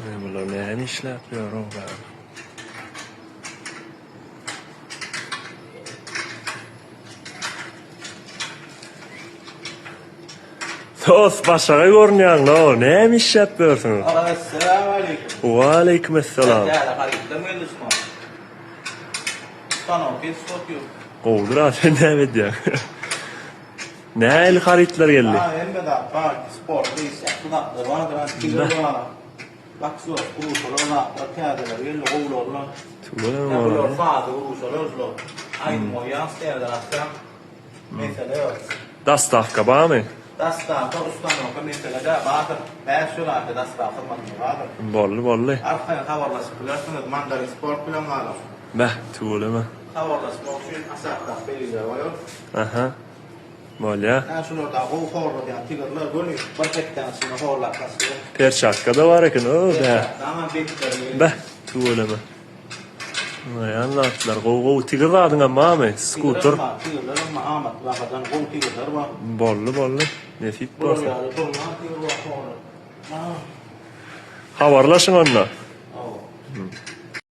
Bular näme işläp ýörer? Dost başaga görnýäň da, näme işläp ýörsiňiz? Assalamu alaikum. Wa aleykumussalam. Ya, hareketler mi ediyorsun? Tamam, kes sokuyor. Gowdura sen näme diýär? Näil haritler geldi? Ha, hem de bak, spor, reis, yaptılar. Bana da ben var. Bak şu, uluslararası atyadeler, yerli oğullarla. Tuğla Ya bu mı? fazla uluslararası. Aynı moyan steder aslan. Mesela yok. Dastahka ba mı? Dasta, Torustan yok. Mesela da bakın, ben şöyle artık dasta kılmadım. Bakın. Bolly. Arkaya havarlasın. Bilirsiniz, mandarin spor plan var. Bäh, tuğla mı? Havarlasın. O için asakta belirli var. Aha. Bolya. Ben şunu da o horla diye tigirler böyle barketten sonra horla kasıyor. Perçatka da var ekin, o bäh. Tamam bekliyorum. Bäh, tuğla mı? Ay anlatlar, gow tigir adyň amma skuter. Tigirler ama Ahmet Vakadan o tigirler var. Bolly. Nefip Böyle bolsa. yani durma tigirler horla. Habarlaşyň onna. Oh.